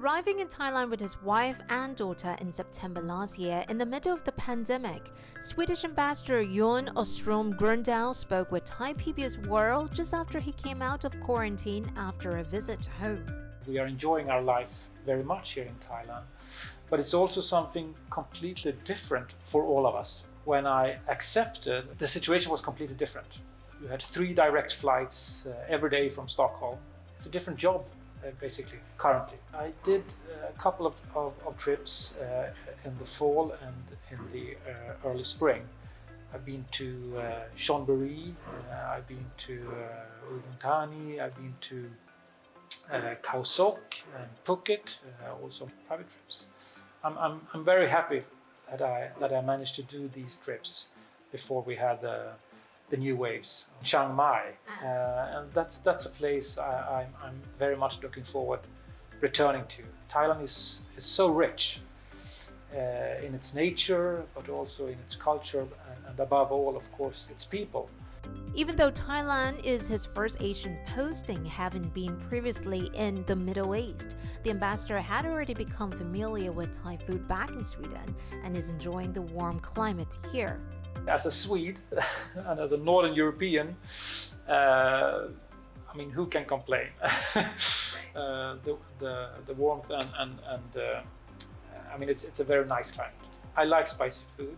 Arriving in Thailand with his wife and daughter in September last year in the middle of the pandemic, Swedish Ambassador Jon Åström Gröndahl spoke with Thai PBS World just after he came out of quarantine after a visit home. We are enjoying our life very much here in Thailand, but it's also something completely different for all of us. When I accepted, the situation was completely different. You had 3 direct flights every day from Stockholm. It's a different job. Basically, currently. I did a couple of trips in the fall and in the early spring. I've been to Chonburi, I've been to Udon, I've been to Khao Sok and Phuket, also private trips. I'm very happy that I managed to do these trips before we had the new waves. Chiang Mai, and that's a place I'm very much looking forward returning to. Thailand is so rich in its nature, but also in its culture, and above all, of course, its people. Even though Thailand is his first Asian posting, having been previously in the Middle East, the ambassador had already become familiar with Thai food back in Sweden and is enjoying the warm climate here. As a Swede and as a Northern European, I mean, who can complain? The warmth and I mean, it's a very nice climate. I like spicy food,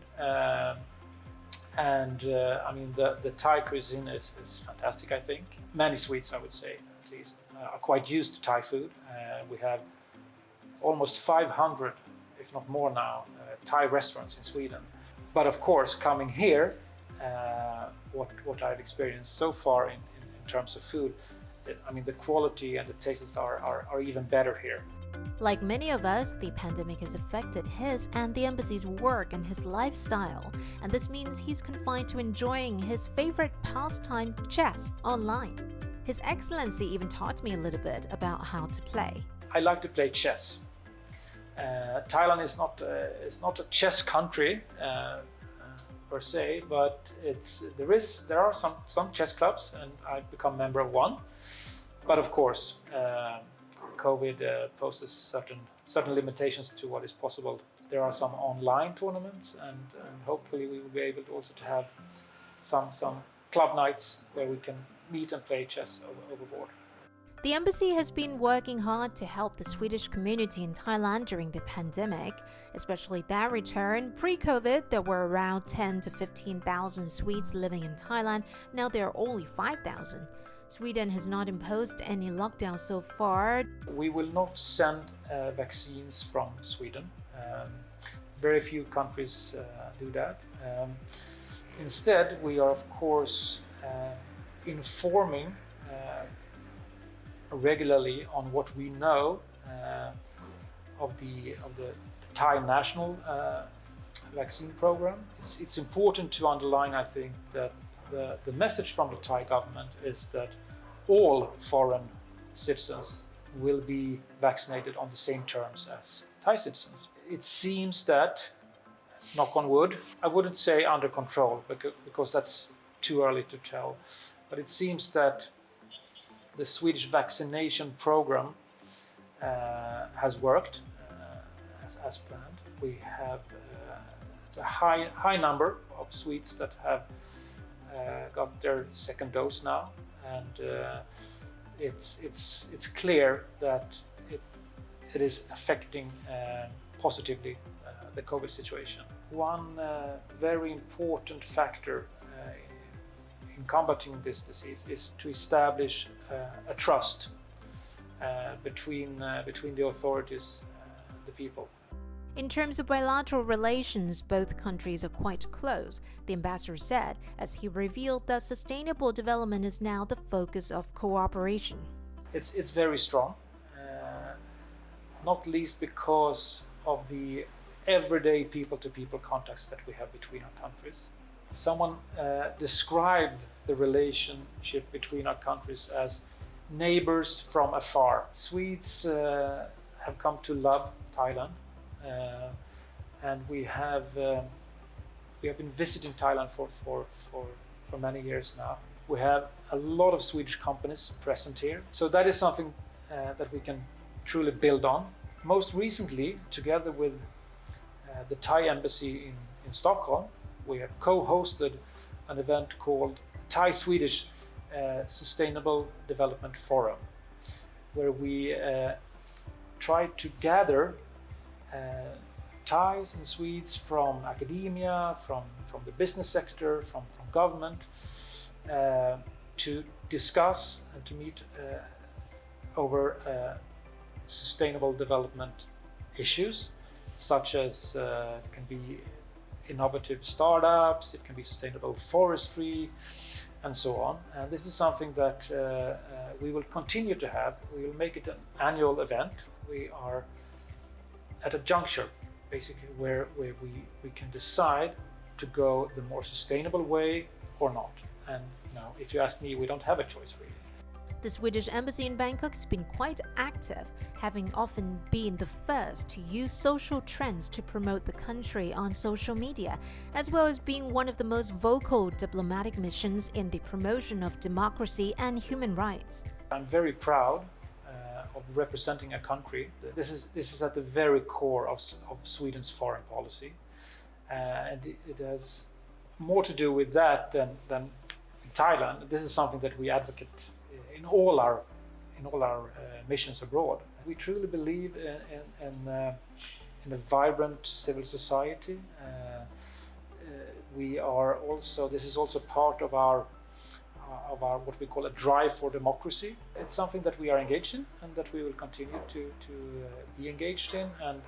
and I mean, the Thai cuisine is fantastic. I think many Swedes, I would say, at least, are quite used to Thai food. We have almost 500, if not more now, Thai restaurants in Sweden. But of course, coming here, what I've experienced so far in terms of food, I mean, the quality and the tastes are even better here. Like many of us, the pandemic has affected his and the embassy's work and his lifestyle, and this means he's confined to enjoying his favorite pastime, chess, online. His Excellency even taught me a little bit about how to play. I like to play chess. Thailand is not a chess country per se, but there are some chess clubs, and I've become a member of one. But of course, COVID poses certain limitations to what is possible. There are some online tournaments, and hopefully we will be able to also to have some club nights where we can meet and play chess overboard. The embassy has been working hard to help the Swedish community in Thailand during the pandemic, especially their return. Pre-COVID, there were around 10 to 15,000 Swedes living in Thailand. Now there are only 5,000. Sweden has not imposed any lockdown so far. We will not send vaccines from Sweden. Very few countries do that. Instead, we are, of course, informing regularly on what we know of the Thai national vaccine program. It's important to underline, I think, that the message from the Thai government is that all foreign citizens will be vaccinated on the same terms as Thai citizens. It seems that, knock on wood, I wouldn't say under control because that's too early to tell, but it seems that the Swedish vaccination program has worked as planned. We have it's a high number of Swedes that have got their second dose now, and it's clear that it is affecting positively the COVID situation. One very important factor in combating this disease is to establish a trust between the authorities and the people. In terms of bilateral relations, both countries are quite close, the ambassador said, as he revealed that sustainable development is now the focus of cooperation. It's very strong, not least because of the everyday people-to-people contacts that we have between our countries. Someone described the relationship between our countries as neighbors from afar. Swedes have come to love Thailand, and we have been visiting Thailand for many years now. We have a lot of Swedish companies present here, so that is something that we can truly build on. most recently, together with the Thai embassy in Stockholm, we have co-hosted an event called Thai-Swedish Sustainable Development Forum, where we try to gather Thais and Swedes from academia, from the business sector, from government, to discuss and to meet over sustainable development issues, such as it can be innovative startups, it can be sustainable forestry, and so on. And this is something that we will continue to have. We will make it an annual event. We are at a juncture, basically, where we can decide to go the more sustainable way or not. And now, if you ask me, we don't have a choice, really. The Swedish embassy in Bangkok has been quite active, having often been the first to use social trends to promote the country on social media, as well as being one of the most vocal diplomatic missions in the promotion of democracy and human rights. I'm very proud of representing a country. This is at the very core of Sweden's foreign policy, and it has more to do with that than in Thailand. This is something that we advocate in all our missions abroad. We truly believe in a vibrant civil society. We are also. This is also part of our what we call a drive for democracy. It's something that we are engaged in and that we will continue to be engaged in. And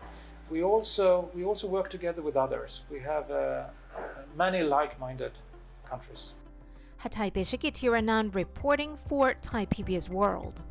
we also work together with others. We have many like-minded countries. Hatay Deshikit Hiranand reporting for Thai PBS World.